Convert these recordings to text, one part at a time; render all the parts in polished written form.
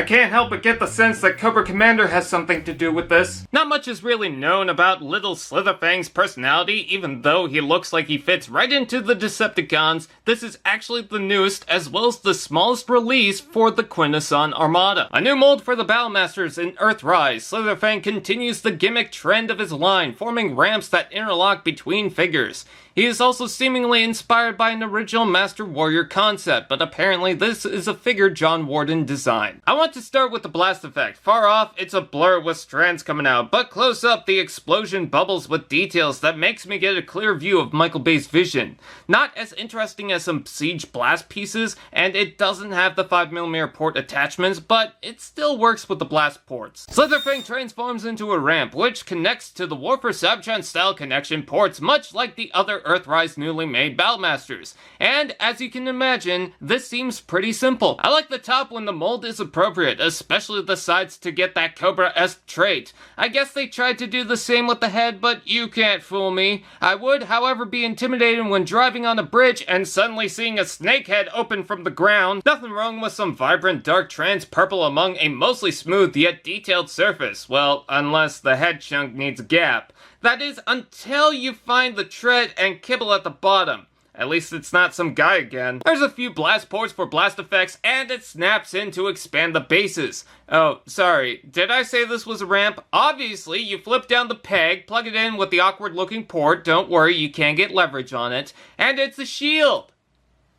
can't help but get the sense that Cobra Commander has something to do with this. Not much is really known about Little Slitherfang's personality, even though he looks like he fits right into the Decepticons. This is actually the newest, as well as the smallest release for the Quintesson Armada. A new mold for the Battlemasters in Earthrise, Slitherfang continues the gimmick trend of his line, forming ramps that interlock between figures. He is also seemingly inspired by an original Master Warrior concept, but apparently this is a figure John Warden designed. I want to start with the blast effect. Far off, it's a blur with strands coming out, but close up, the explosion bubbles with details that makes me get a clear view of Michael Bay's vision. Not as interesting as some Siege blast pieces, and it doesn't have the 5mm port attachments, but it still works with the blast ports. Slitherfang transforms into a ramp, which connects to the War for Cybertron style connection ports, much like the other Earthrise newly made Battlemasters. And as you can imagine, this seems pretty simple. I like the top when the mold is appropriate, especially the sides to get that Cobra-esque trait. I guess they tried to do the same with the head, but you can't fool me. I would, however, be intimidated when driving on a bridge and suddenly seeing a snake head open from the ground. Nothing wrong with some vibrant dark trans purple among a mostly smooth yet detailed surface. Well, unless the head chunk needs a gap. That is, until you find the tread and kibble at the bottom. At least it's not some guy again. There's a few blast ports for blast effects, and it snaps in to expand the bases. Oh, sorry, did I say this was a ramp? Obviously, you flip down the peg, plug it in with the awkward looking port, don't worry, you can get leverage on it, and it's a shield!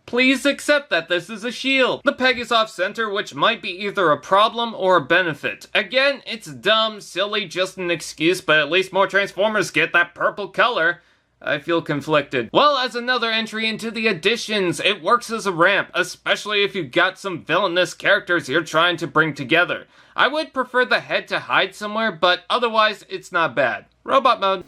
Please accept that this is a shield. The peg is off center, which might be either a problem or a benefit. Again, it's dumb, silly, just an excuse, but at least more Transformers get that purple color. I feel conflicted. Well, as another entry into the additions, it works as a ramp, especially if you've got some villainous characters you're trying to bring together. I would prefer the head to hide somewhere, but otherwise, it's not bad. Robot mode.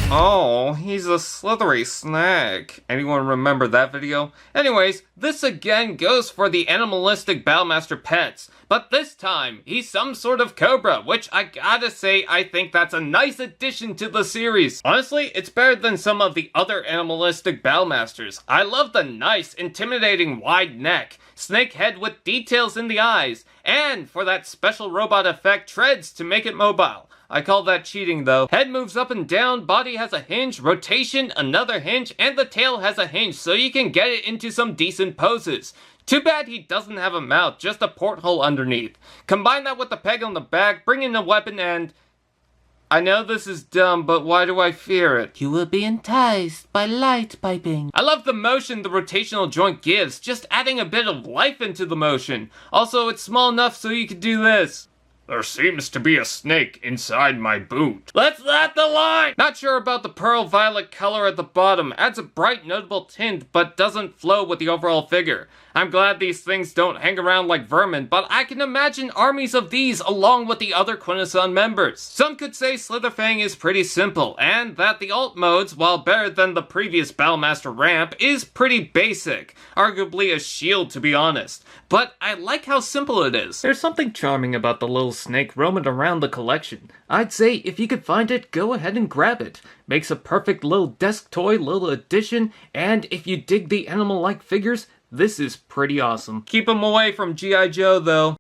Oh, he's a slithery snack. Anyone remember that video? Anyways, this again goes for the animalistic Battlemaster pets. But this time, he's some sort of cobra, which I gotta say, I think that's a nice addition to the series. Honestly, it's better than some of the other animalistic Battlemasters. I love the nice, intimidating wide neck, snake head with details in the eyes, and for that special robot effect, treads to make it mobile. I call that cheating though. Head moves up and down, body has a hinge, rotation, another hinge, and the tail has a hinge, so you can get it into some decent poses. Too bad he doesn't have a mouth, just a porthole underneath. Combine that with the peg on the back, bring in a weapon, and... I know this is dumb, but why do I fear it? You will be enticed by light piping. I love the motion the rotational joint gives, just adding a bit of life into the motion. Also, it's small enough so you could do this. There seems to be a snake inside my boot. That's not the line! Not sure about the pearl violet color at the bottom. Adds a bright, notable tint, but doesn't flow with the overall figure. I'm glad these things don't hang around like vermin, but I can imagine armies of these along with the other Quintesson members. Some could say Slitherfang is pretty simple, and that the alt modes, while better than the previous Battlemaster ramp, is pretty basic. Arguably a shield, to be honest. But I like how simple it is. There's something charming about the little snake roaming around the collection. I'd say if you could find it, go ahead and grab it. Makes a perfect little desk toy, little addition, and if you dig the animal-like figures, this is pretty awesome. Keep them away from G.I. Joe, though.